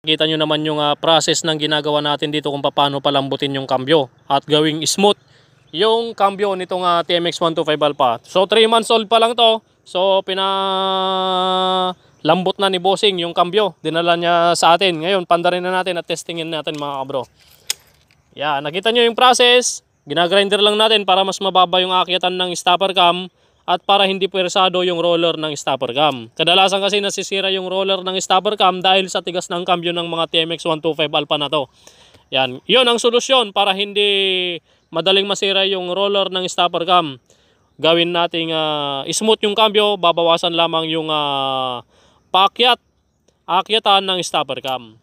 Kita nyo naman yung process ng ginagawa natin dito kung paano palambutin yung cambio at gawing smooth yung cambio nitong TMX 125 Alpha. So 3 months old pa lang to. So pinalambot na ni Bossing yung cambio. Dinala niya sa atin. Ngayon pandarin na natin at testingin natin mga kabro. Yan, nakita nyo yung process. Ginagrinder lang natin para mas mababa yung akyatan ng stopper cam at para hindi pwersado yung roller ng stopper cam. Kadalasan kasi nasisira yung roller ng stopper cam dahil sa tigas ng cambio ng mga TMX 125 Alpha na to. Yan, yun ang solusyon para hindi madaling masira yung roller ng stopper cam. Gawin nating smooth yung cambio, babawasan lamang yung akyatan ng stopper cam.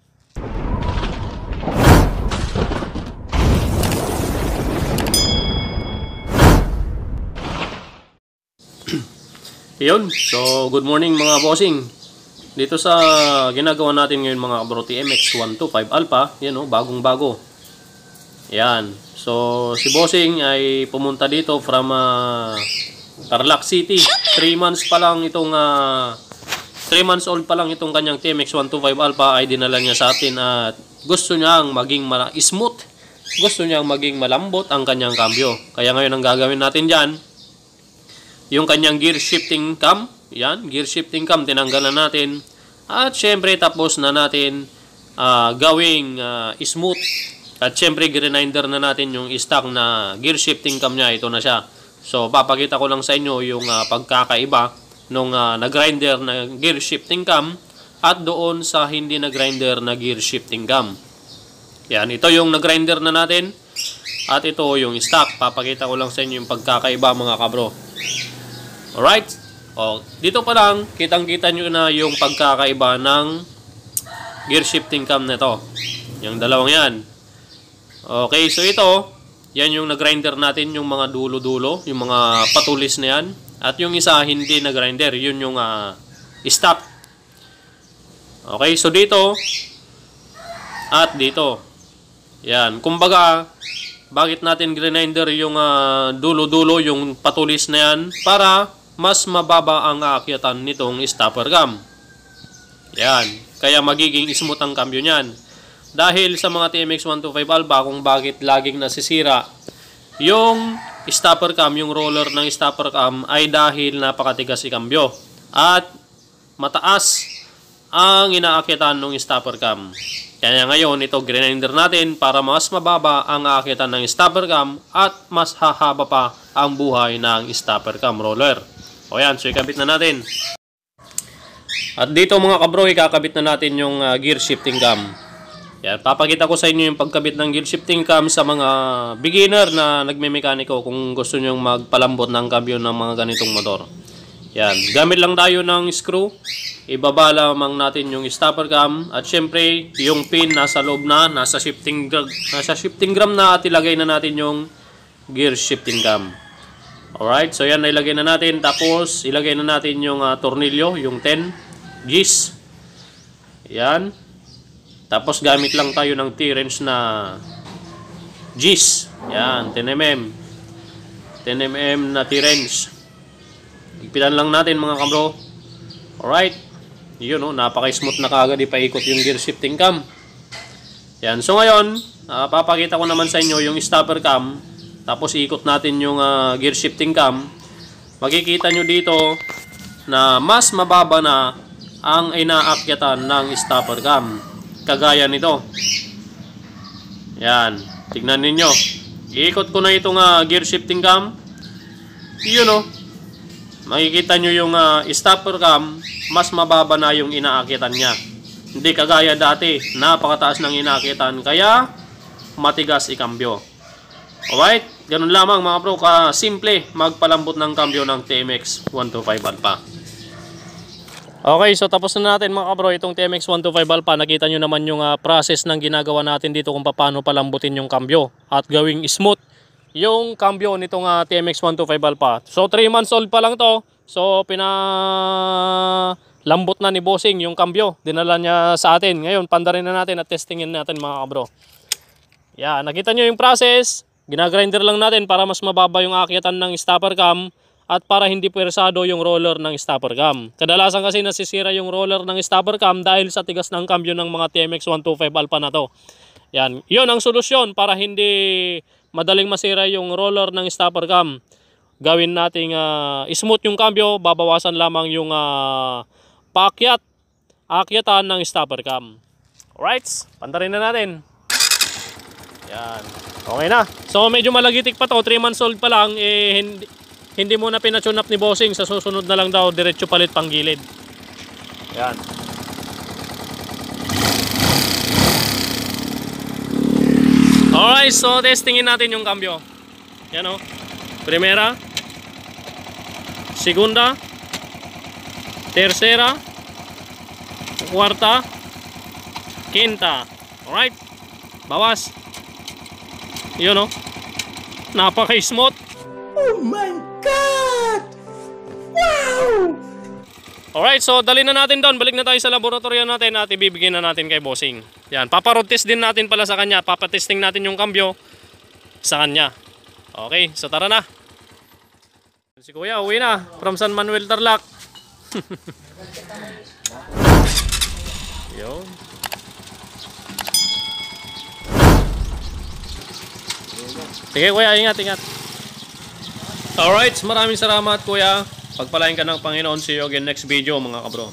Yun, so good morning mga bossing. Dito sa ginagawa natin ngayon mga kabro TMX 125 Alpha, yan o, bagong bago. Yan, so si Bossing ay pumunta dito from Tarlac City. 3 months pa lang itong 3 months old pa lang itong kanyang TMX 125 Alpha ay dinala niya sa atin at gusto niyang maging smooth. Gusto niyang maging malambot ang kanyang cambio. Kaya ngayon ang gagawin natin diyan, yung kanyang gear shifting cam, yan, gear shifting cam tinanggalan natin. At syempre tapos na natin gawing smooth. At syempre grinder na natin yung stock na gear shifting cam niya, ito na siya. So papakita ko lang sa inyo yung pagkakaiba nung nag-grinder na gear shifting cam at doon sa hindi nag-grinder na gear shifting cam. Yan, ito yung nag-grinder na natin at ito yung stock. Papakita ko lang sa inyo yung pagkakaiba mga kabro. Alright, dito pa lang kitang-kita nyo na yung pagkakaiba ng gear shifting cam na ito. Yung dalawang yan. Okay, so ito, yan yung nag-grinder natin, yung mga dulo-dulo, yung mga patulis na yan. At yung isa hindi nag-grinder, yun yung stop. Okay, so dito at dito. Yan, kumbaga, bakit natin grinder yung dulo-dulo, yung patulis na yan? Para mas mababa ang aakyatan nitong stopper cam. Yan, kaya magiging smooth ang cambio niyan. Dahil sa mga TMX 125 Alpha kung bakit laging nasisira yung stopper cam, yung roller ng stopper cam ay dahil napakatigas si cambio at mataas ang inaakyatan ng stopper cam. Kaya ngayon ito grinder natin para mas mababa ang aakyatan ng stopper cam at mas hahaba pa ang buhay ng stopper cam roller. O yan, so ikabit na natin. At dito mga kabro, ikakabit na natin yung gear shifting cam. Yan, papakita ko sa inyo yung pagkabit ng gear shifting cam sa mga beginner na nagme-mekaniko kung gusto nyo magpalambot ng cambio ng mga ganitong motor. Yan, gamit lang tayo ng screw. Ibaba lamang natin yung stopper cam at syempre yung pin nasa loob na, nasa shifting gram na at ilagay na natin yung gear shifting cam. Alright, so yan ilagay na natin, tapos ilagay na natin yung tornilyo, yung 10 Gs. Yan. Tapos gamit lang tayo ng T-wrench na Gs. Yan, 10mm. 10mm na T-wrench. Higpitan lang natin mga kabro. Alright. Yun o, napaka-smooth na kaagad ipaikot yung gear shifting cam. Yan, so ngayon, papakita ko naman sa inyo yung stopper cam. Tapos ikot natin yung gear shifting cam. Makikita nyo dito na mas mababa na ang inaakyatan ng stopper cam. Kagaya nito. Yan. Tignan ninyo. Iikot ko na itong gear shifting cam. Yun o. Makikita nyo yung stopper cam. Mas mababa na yung inaakyatan niya. Hindi kagaya dati. Napakataas ng inaakyatan. Kaya matigas i-cambio. Alright, ganun lamang mga bro, simple magpalambot ng cambio ng TMX 125 Alpha. Okay, so tapos na natin mga bro itong TMX 125 Alpha. Nakita nyo naman yung process ng ginagawa natin dito kung paano palambutin yung cambio at gawing smooth yung cambio nitong TMX 125 Alpha. So 3 months old pa lang to. So pinalambot na ni Bossing yung cambio. Dinala niya sa atin. Ngayon pandarin na natin at testingin natin mga bro. Yan, nakita nyo yung process. Ginagrinder lang natin para mas mababa yung aakyatan ng stopper cam at para hindi pwersado yung roller ng stopper cam. Kadalasan kasi nasisira yung roller ng stopper cam dahil sa tigas ng cambio ng mga TMX 125 Alpha na to. Yan, yun ang solusyon para hindi madaling masira yung roller ng stopper cam. Gawin nating smooth yung cambio, babawasan lamang yung paakyatan ng stopper cam. Alright, pantarin na natin. Yan, okay na. So medyo malagitik pa to, 3 months old pa lang, hindi mo na pinatune up ni bossing. Sa susunod na lang daw diretso palit pang gilid. Yan. Alright, so testingin natin yung cambio. Yan o. Primera, segunda, tercera, kuwarta, quinta. Alright. Bawas. Yun o. Napaka-smooth. Oh my God! Wow! Alright, so dali na natin doon. Balik na tayo sa laboratorio natin at ibibigay na natin kay bossing. Yan, paparod test din natin pala sa kanya. Papatesting natin yung cambio sa kanya. Okay, so tara na. Si Kuya, uwi na from San Manuel, Tarlac. Yun. Sige Kuya, ingat. Alright, maraming salamat Kuya. Pagpalain ka ng Panginoon. See you again next video mga kabro.